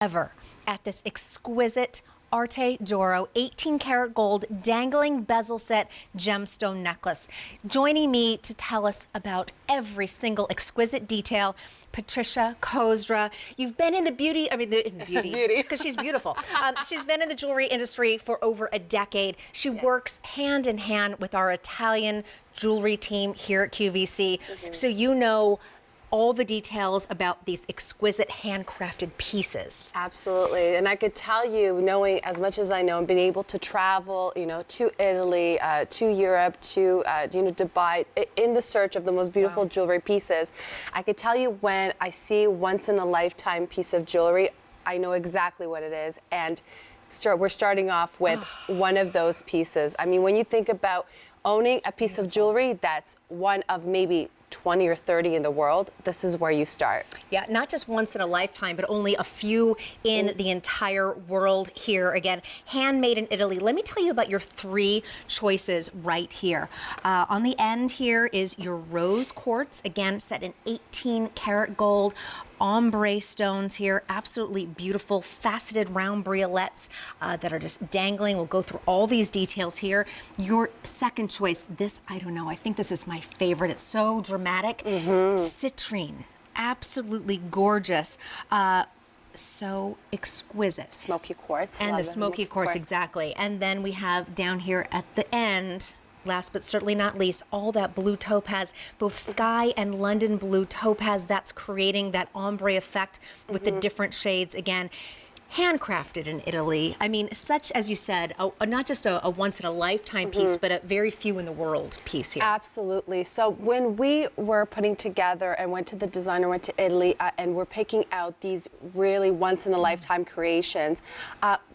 ever at this exquisite Arte Oro 18K gold dangling bezel set gemstone necklace. Joining me to tell us about every single exquisite detail, Patricia Kozra. You've been in the beauty, because she's beautiful. She's been in the jewelry industry for over a decade. She works hand in hand with our Italian jewelry team here at QVC. So you know all the details about these exquisite handcrafted pieces. Absolutely, and I could tell you, knowing as much as I know and being able to travel, to Italy, to Europe, to Dubai, in the search of the most beautiful jewelry pieces, I could tell you when I see once in a lifetime piece of jewelry, I know exactly what it is, and we're starting off with one of those pieces. I mean, when you think about owning a piece of jewelry that's one of maybe 20 or 30 in the world, this is where you start. Yeah, not just once in a lifetime, but only a few in the entire world here. Again, handmade in Italy. Let me tell you about your three choices right here. On the end here is your rose quartz, again, set in 18K gold. Ombre stones here, absolutely beautiful, faceted round briolettes that are just dangling. We'll go through all these details here. Your second choice, this, I don't know, I think this is my favorite. It's so dramatic. Citrine, absolutely gorgeous. So exquisite. Smoky quartz. And the smoky quartz, exactly. And then we have down here at the end, last but certainly not least, all that blue topaz, both sky and London blue topaz, that's creating that ombre effect with the different shades. Again, handcrafted in Italy. I mean, such, as you said, not just a once-in-a-lifetime piece, but a very few in the world piece here. Absolutely. So when we were putting together and went to the designer, went to Italy, and we're picking out these really once-in-a-lifetime creations,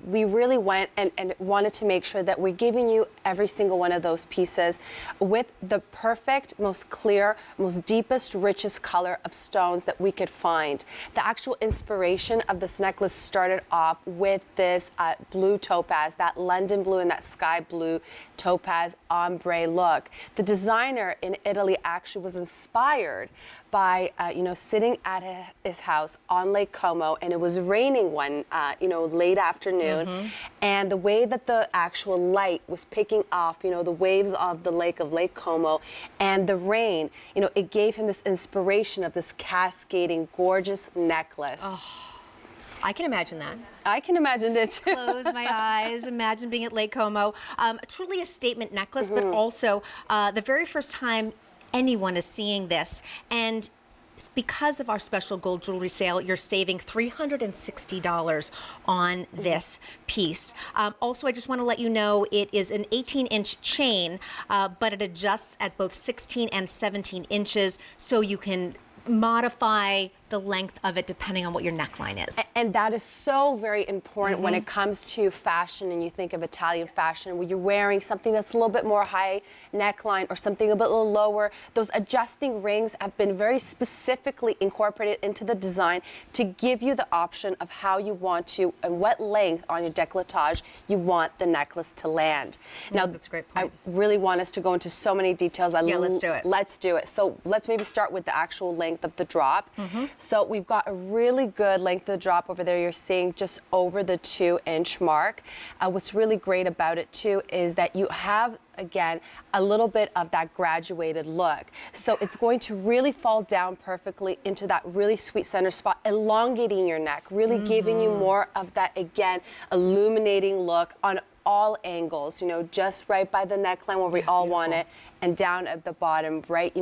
we really went and wanted to make sure that we're giving you every single one of those pieces with the perfect, most clear, most deepest, richest color of stones that we could find. The actual inspiration of this necklace started off with this blue topaz, that London blue and that sky blue topaz ombre look. The designer in Italy actually was inspired by sitting at his house on Lake Como, and it was raining one late afternoon, and the way that the actual light was picking off the waves of the Lake Como and the rain, it gave him this inspiration of this cascading gorgeous necklace. I can imagine that. I can imagine it too. Close my eyes, imagine being at Lake Como. Truly a statement necklace, but also the very first time anyone is seeing this. And because of our special gold jewelry sale, you're saving $360 on this piece. Also, I just want to let you know it is an 18-inch chain, but it adjusts at both 16 and 17 inches, so you can modify the length of it depending on what your neckline is. And that is so very important when it comes to fashion, and you think of Italian fashion where you're wearing something that's a little bit more high neckline or something a bit lower. Those adjusting rings have been very specifically incorporated into the design to give you the option of how you want to and what length on your décolletage you want the necklace to land. Now, that's a great point. I really want us to go into so many details. Yeah, let's do it. Let's do it. So let's maybe start with the actual length of the drop. So we've got a really good length of the drop over there. You're seeing just over the 2-inch mark. What's really great about it too is that you have, again, a little bit of that graduated look. So it's going to really fall down perfectly into that really sweet center spot, elongating your neck, really giving you more of that, again, illuminating look on all angles, just right by the neckline where we all want it, and down at the bottom, right,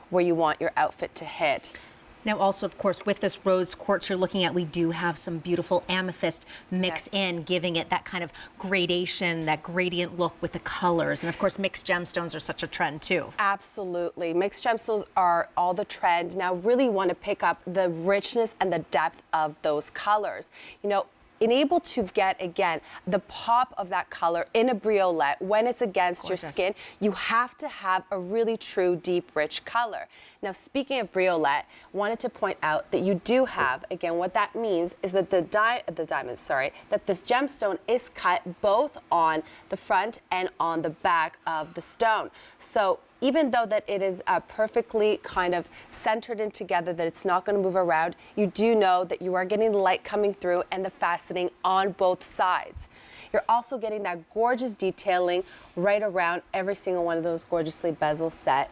where you want your outfit to hit. Now also, of course, with this rose quartz you're looking at, we do have some beautiful amethyst mix in, giving it that kind of gradation, that gradient look with the colors. And of course, mixed gemstones are such a trend too. Absolutely. Mixed gemstones are all the trend. Now, really want to pick up the richness and the depth of those colors. And able to get, again, the pop of that color in a briolette when it's against your skin, you have to have a really true, deep, rich color. Now, speaking of briolette, wanted to point out that you do have, again, what that means is that that this gemstone is cut both on the front and on the back of the stone. So even though that it is perfectly kind of centered in together, that it's not going to move around, you do know that you are getting the light coming through and the faceting on both sides. You're also getting that gorgeous detailing right around every single one of those gorgeously bezel set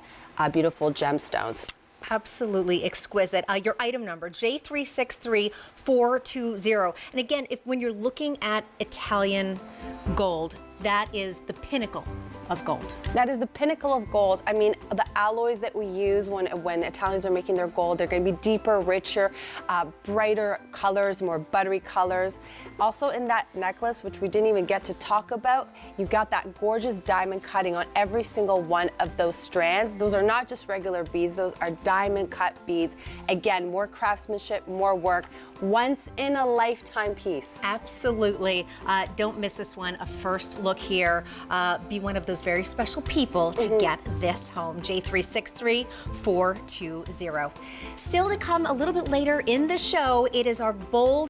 beautiful gemstones. Absolutely exquisite. Your item number, J363420. And again, when you're looking at Italian gold, that is the pinnacle of gold. That is the pinnacle of gold. I mean, the alloys that we use when Italians are making their gold, they're going to be deeper, richer, brighter colors, more buttery colors. Also in that necklace, which we didn't even get to talk about, you got that gorgeous diamond cutting on every single one of those strands. Those are not just regular beads, those are diamond cut beads. Again, more craftsmanship, more work. Once in a lifetime piece. Absolutely. Don't miss this one. A first look here. Be one of those very special people to get this home. J363420. Still to come a little bit later in the show, it is our bold